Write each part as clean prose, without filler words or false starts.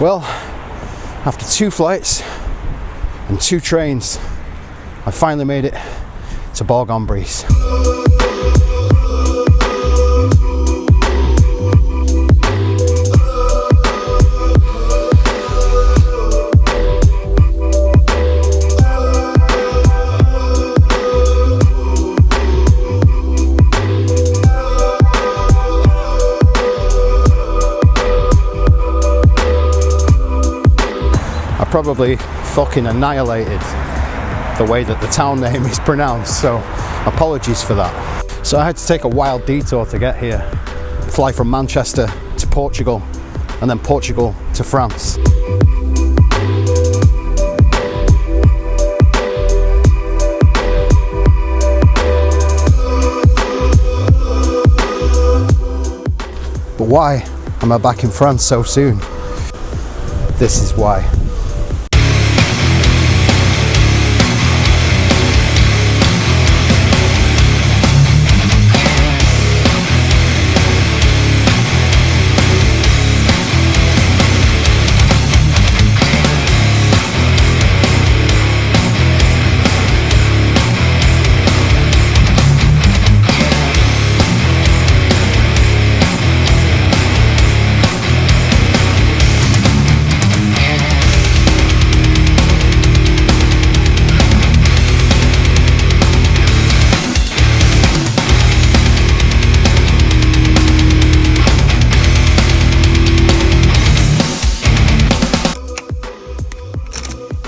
Well, after 2 flights and 2 trains, I finally made it to Bourg-en-Bresse. Probably fucking annihilated the way that the town name is pronounced, so apologies for that. So I had to take a wild detour to get here, fly from Manchester to Portugal and then Portugal to France. But why am I back in France so soon? This is why.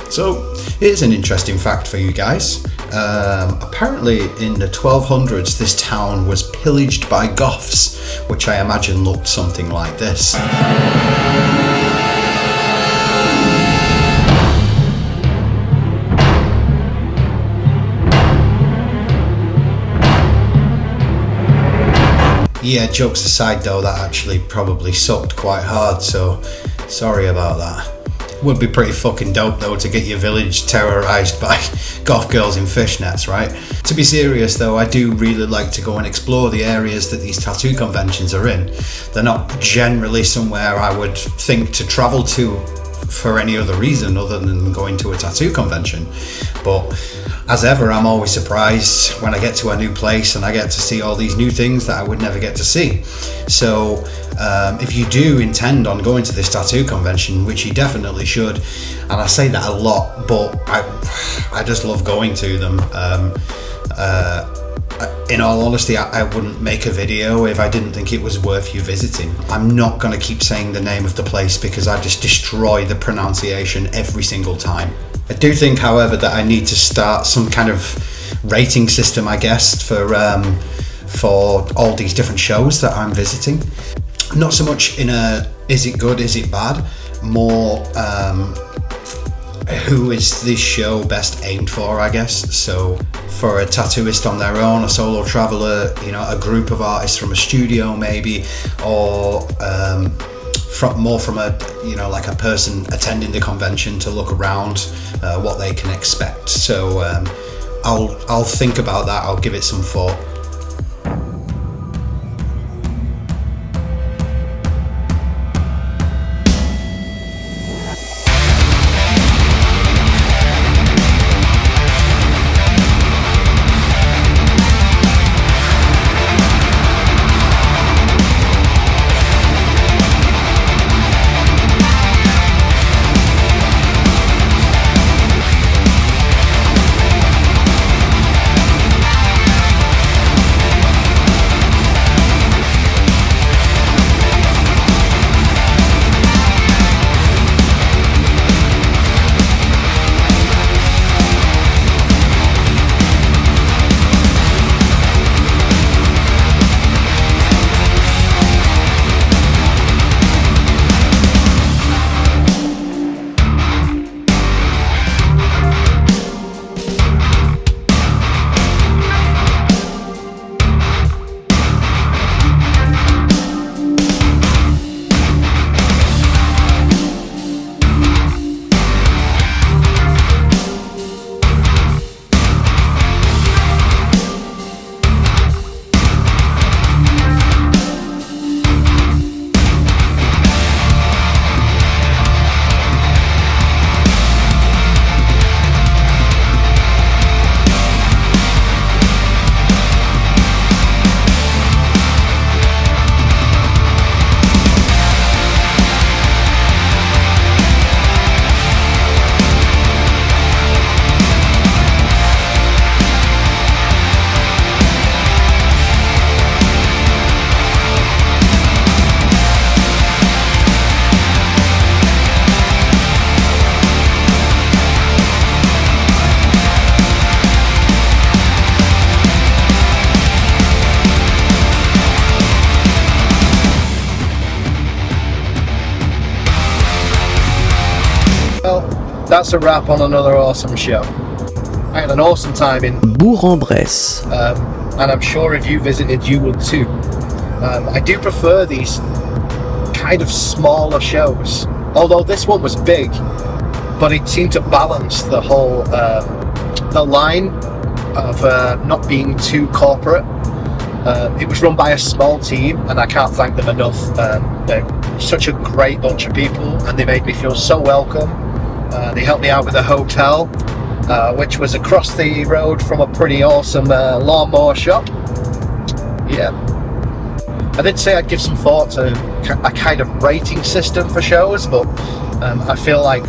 So here's an interesting fact for you guys. Apparently in the 1200s this town was pillaged by Goths, which I imagine looked something like this. Yeah, jokes aside though, that actually probably sucked quite hard, so sorry about that. Would be pretty fucking dope though to get your village terrorised by goth girls in fishnets, right? To be serious though, I do really like to go and explore the areas that these tattoo conventions are in. They're not generally somewhere I would think to travel to for any other reason other than going to a tattoo convention. But as ever, I'm always surprised when I get to a new place and I get to see all these new things that I would never get to see. So if you do intend on going to this tattoo convention, which you definitely should, and I say that a lot, but I just love going to them. In all honesty, I wouldn't make a video if I didn't think it was worth you visiting. I'm not going to keep saying the name of the place because I just destroy the pronunciation every single time. I do think, however, that I need to start some kind of rating system, I guess, for all these different shows that I'm visiting. Not so much in a is it good, is it bad, more who is this show best aimed for, I guess. So for a tattooist on their own, a solo traveler, you know, a group of artists from a studio maybe, or from a, you know, like a person attending the convention to look around what they can expect. So I'll think about that. I'll give it some thought. that's a wrap on another awesome show. I had an awesome time in Bourg-en-Bresse. And I'm sure if you visited, you would too. I do prefer these kind of smaller shows, although this one was big, but it seemed to balance the whole the line of not being too corporate. It was run by a small team, and I can't thank them enough. They're such a great bunch of people, and they made me feel so welcome. They helped me out with a hotel, which was across the road from a pretty awesome lawnmower shop. Yeah. I did say I'd give some thought to a kind of rating system for shows, but I feel like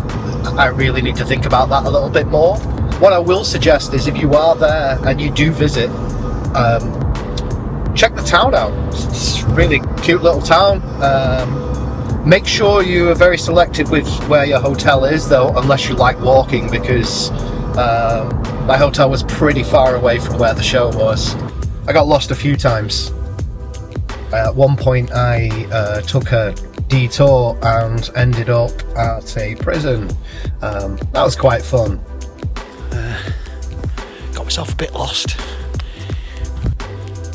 I really need to think about that a little bit more. What I will suggest is if you are there and you do visit, check the town out. It's a really cute little town. Make sure you are very selective with where your hotel is though, unless you like walking, because my hotel was pretty far away from where the show was. I got lost a few times. At one point I took a detour and ended up at a prison. That was quite fun. Got myself a bit lost.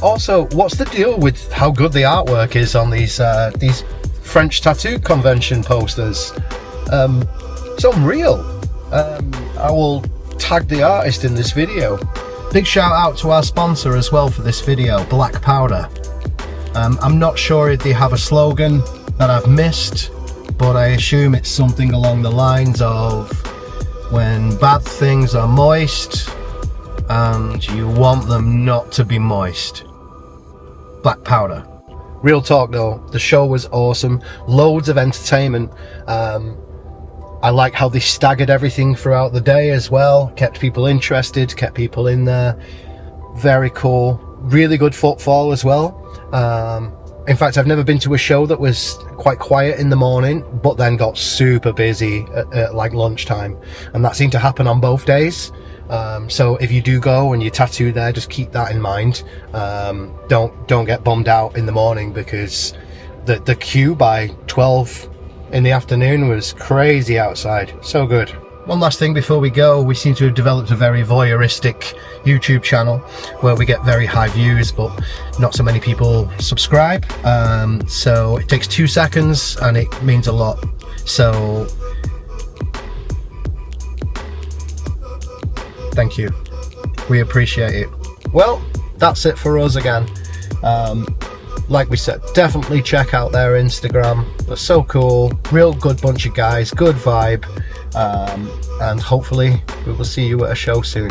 Also, what's the deal with how good the artwork is on these French tattoo convention posters? It's unreal. I will tag the artist in this video. Big shout out to our sponsor as well for this video, Black Powder. I'm not sure if they have a slogan that I've missed, but I assume it's something along the lines of when bad things are moist and you want them not to be moist. Black Powder. Real talk though, the show was awesome. Loads of entertainment. I like how they staggered everything throughout the day as well. Kept people interested, kept people in there. Very cool. Really good footfall as well. In fact, I've never been to a show that was quite quiet in the morning, but then got super busy at like lunchtime, and that seemed to happen on both days. So if you do go and you tattoo there, just keep that in mind. Don't get bummed out in the morning, because the queue by 12 in the afternoon was crazy outside. So good. One last thing before we go, we seem to have developed a very voyeuristic YouTube channel where we get very high views, but not so many people subscribe. So it takes 2 seconds and it means a lot. So thank you. We appreciate it. Well, that's it for us again. Like we said, definitely check out their Instagram. They're so cool. Real good bunch of guys, good vibe. And hopefully we will see you at a show soon.